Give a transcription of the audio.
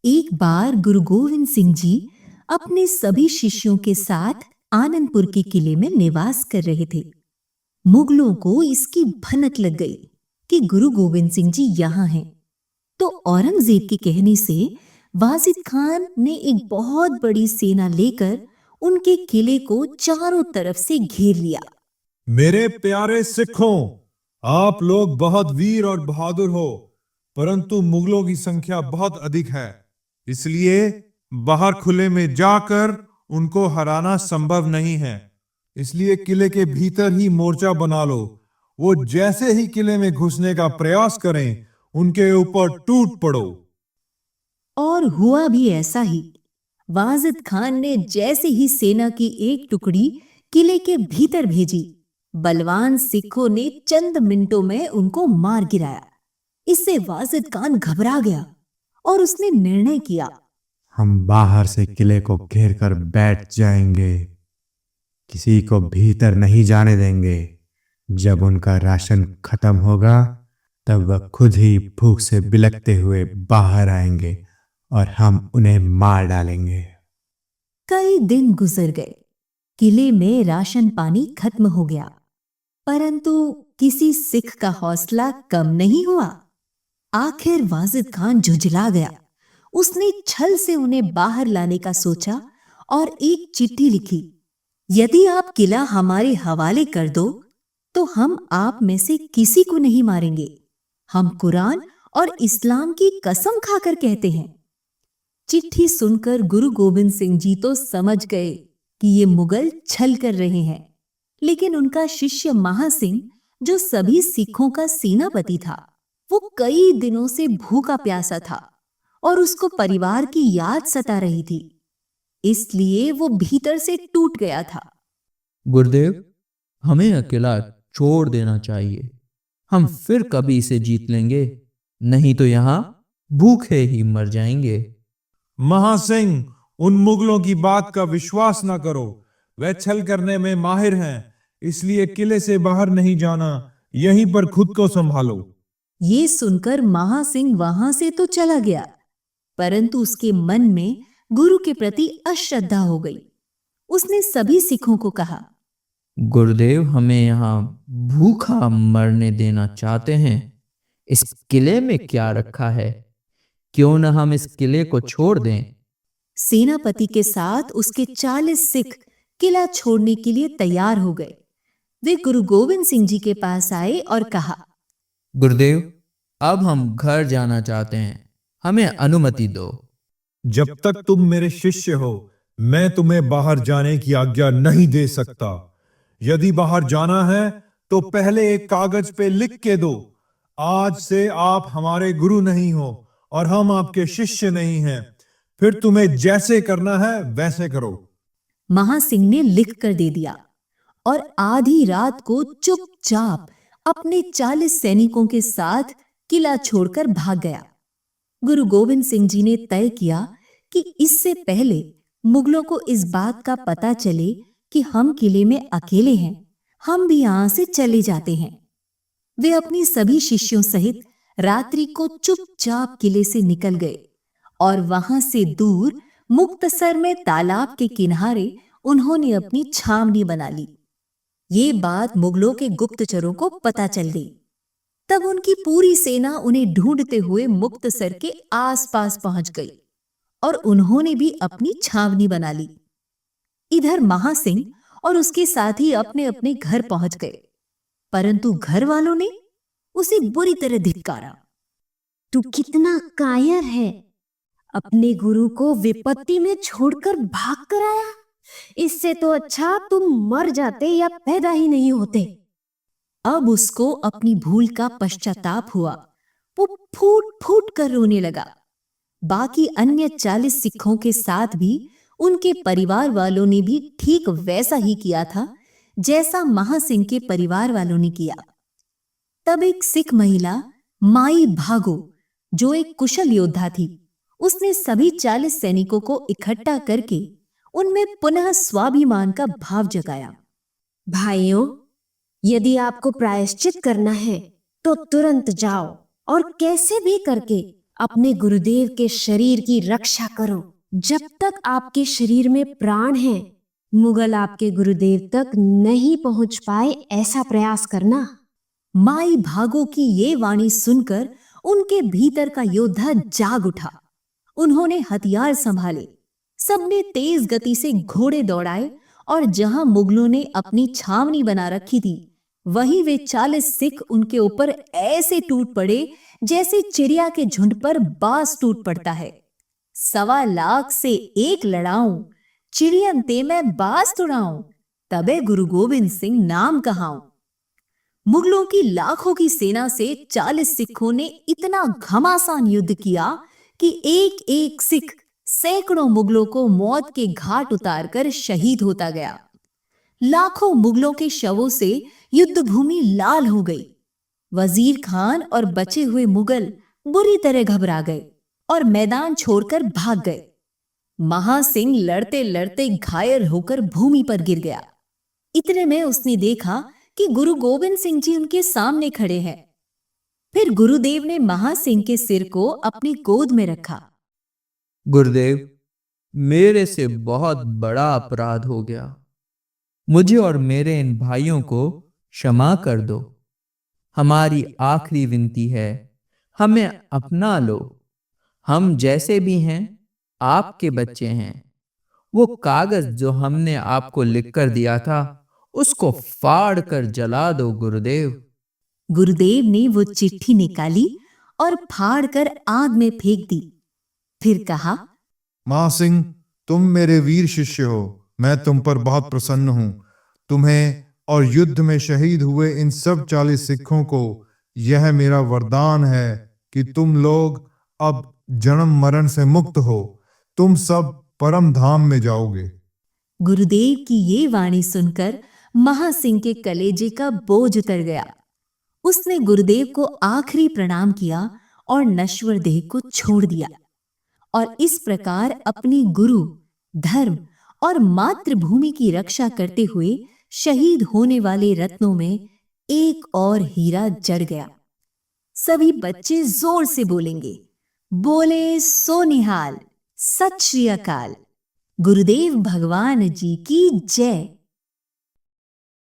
एक बार गुरु गोविंद सिंह जी अपने सभी शिष्यों के साथ आनंदपुर के किले में निवास कर रहे थे। मुगलों को इसकी भनक लग गई कि गुरु गोविंद सिंह जी यहाँ हैं। तो औरंगजेब के कहने से वाजिद खान ने एक बहुत बड़ी सेना लेकर उनके किले को चारों तरफ से घेर लिया। मेरे प्यारे सिखों, आप लोग बहुत वीर और बहादुर हो, परंतु मुगलों की संख्या बहुत अधिक है। इसलिए बाहर खुले में जाकर उनको हराना संभव नहीं है। इसलिए किले के भीतर ही मोर्चा बना लो। वो जैसे ही किले में घुसने का प्रयास करें, उनके ऊपर टूट पड़ो। और हुआ भी ऐसा ही। वाजिद खान ने जैसे ही सेना की एक टुकड़ी किले के भीतर भेजी, बलवान सिखों ने चंद मिनटों में उनको मार गिराया। इससे वाजिद खान घबरा गया और उसने निर्णय किया, हम बाहर से किले को घेर कर बैठ जाएंगे, किसी को भीतर नहीं जाने देंगे। जब उनका राशन खत्म होगा तब वह खुद ही भूख से बिलखते हुए बाहर आएंगे और हम उन्हें मार डालेंगे। कई दिन गुजर गए। किले में राशन पानी खत्म हो गया, परंतु किसी सिख का हौसला कम नहीं हुआ। आखिर वाजिद खान झुंझला गया। उसने छल से उन्हें बाहर लाने का सोचा और एक चिट्ठी लिखी, यदि आप किला हमारे हवाले कर दो तो हम आप में से किसी को नहीं मारेंगे। हम कुरान और इस्लाम की कसम खाकर कहते हैं। चिट्ठी सुनकर गुरु गोविंद सिंह जी तो समझ गए कि ये मुगल छल कर रहे हैं, लेकिन उनका शिष्य महासिंह, जो सभी सिखों का सेनापति था, वो कई दिनों से भूखा प्यासा था और उसको परिवार की याद सता रही थी। इसलिए वो भीतर से टूट गया था। गुरुदेव, हमें अकेला छोड़ देना चाहिए। हम फिर कभी इसे जीत लेंगे, नहीं तो यहाँ भूखे ही मर जाएंगे। महासिंह, उन मुगलों की बात का विश्वास न करो। वे छल करने में माहिर हैं। इसलिए किले से बाहर नहीं जाना, यहीं पर खुद को संभालो। ये सुनकर महासिंह वहां से तो चला गया, परंतु उसके मन में गुरु के प्रति अश्रद्धा हो गई। उसने सभी सिखों को कहा, गुरुदेव हमें यहाँ भूखा मरने देना चाहते हैं। इस किले में क्या रखा है? क्यों न हम इस किले को छोड़ दें? सेनापति के साथ उसके 40 सिख किला छोड़ने के लिए तैयार हो गए। वे गुरु गोविंद सिंह जी के पास आए और कहा, गुरुदेव, अब हम घर जाना चाहते हैं, हमें अनुमति दो। जब तक तुम मेरे शिष्य हो, मैं तुम्हें बाहर जाने की आज्ञा नहीं दे सकता। यदि बाहर जाना है तो पहले एक कागज पे लिख के दो, आज से आप हमारे गुरु नहीं हो और हम आपके शिष्य नहीं हैं। फिर तुम्हें जैसे करना है वैसे करो। महासिंह ने लिख कर दे दिया और आधी रात को चुपचाप अपने 40 सैनिकों के साथ किला छोड़कर भाग गया। गुरु गोविंद सिंह जी ने तय किया कि इससे पहले मुगलों को इस बात का पता चले कि हम किले में अकेले हैं, हम भी यहां से चले जाते हैं। वे अपनी सभी शिष्यों सहित रात्रि को चुपचाप किले से निकल गए और वहां से दूर मुक्तसर में तालाब के किनारे उन्होंने अपनी छावनी बना ली। ये बात मुगलों के गुप्तचरों को पता चल गई। तब उनकी पूरी सेना उन्हें ढूंढते हुए मुक्तसर के आसपास पहुंच गई और उन्होंने भी अपनी छावनी बना ली। इधर महासिंह और उसके साथी अपने अपने घर पहुंच गए, परंतु घर वालों ने उसे बुरी तरह धिक्कारा। तू कितना कायर है, अपने गुरु को विपत्ति में छोड़कर भाग कर आया। इससे तो अच्छा तुम मर जाते या पैदा ही नहीं होते। अब उसको अपनी भूल का पश्चाताप हुआ। वो फूट फूट कर रोने लगा। बाकी अन्य 40 सिखों के साथ भी उनके परिवार वालों ने भी ठीक वैसा ही किया था जैसा महासिंह के परिवार वालों ने किया। तब एक सिख महिला माई भागो, जो एक कुशल योद्धा थी, उसने सभी 40 सैनिकों को इकट्ठा करके उनमें पुनः स्वाभिमान का भाव जगाया। भाइयों, यदि आपको प्रायश्चित करना है तो तुरंत जाओ और कैसे भी करके अपने गुरुदेव के शरीर की रक्षा करो। जब तक आपके शरीर में प्राण है, मुगल आपके गुरुदेव तक नहीं पहुंच पाए, ऐसा प्रयास करना। माई भागो की ये वाणी सुनकर उनके भीतर का योद्धा जाग उठा। उन्होंने हथियार संभाले, सबने तेज गति से घोड़े दौड़ाए और जहां मुगलों ने अपनी छावनी बना रखी थी, वहीं वे 40 सिख उनके ऊपर ऐसे टूट पड़े जैसे चिड़िया के झुंड पर बाज टूट पड़ता है। 1.25 लाख से एक लड़ाऊं, चिड़ियन ते मैं बाज तुड़ाऊं, तबे गुरु गोविंद सिंह नाम कहाऊं। मुगलों की लाखों की सेना से 40 सिखों ने इतना घमासान युद्ध किया कि एक एक सिख सैकड़ों मुगलों को मौत के घाट उतारकर शहीद होता गया। लाखों मुगलों के शवों से युद्ध भूमि लाल हो गई। वजीर खान और बचे हुए मुगल बुरी तरह घबरा गए और मैदान छोड़कर भाग गए। महासिंह लड़ते लड़ते घायल होकर भूमि पर गिर गया। इतने में उसने देखा कि गुरु गोविंद सिंह जी उनके सामने खड़े हैं। फिर गुरुदेव ने महासिंह के सिर को अपनी गोद में रखा। गुरुदेव, मेरे से बहुत बड़ा अपराध हो गया। मुझे और मेरे इन भाइयों को क्षमा कर दो। हमारी आखिरी विनती है, हमें अपना लो। हम जैसे भी हैं, आपके बच्चे हैं। वो कागज जो हमने आपको लिखकर दिया था, उसको फाड़ कर जला दो गुरुदेव। गुरुदेव ने वो चिट्ठी निकाली और फाड़ कर आग में फेंक दी। फिर कहा, मां सिंह, तुम मेरे वीर शिष्य हो। मैं तुम पर बहुत प्रसन्न हूं। तुम्हें और युद्ध में शहीद हुए इन सब 40 सिखों को यह मेरा वरदान है कि तुम लोग अब जन्म मरण से मुक्त हो। तुम सब परम धाम में जाओगे। गुरुदेव की ये वाणी सुनकर महासिंह के कलेजे का बोझ उतर गया। उसने गुरुदेव को आखिरी प्रणाम किया और नश्वर देह को छोड़ दिया और इस प्रकार अपनी गुरु, धर्म और मातृभूमि की रक्षा करते हुए शहीद होने वाले रत्नों में एक और हीरा जड़ गया। सभी बच्चे जोर से बोलेंगे, बोले सो निहाल, सत श्री अकाल। गुरुदेव भगवान जी की जय।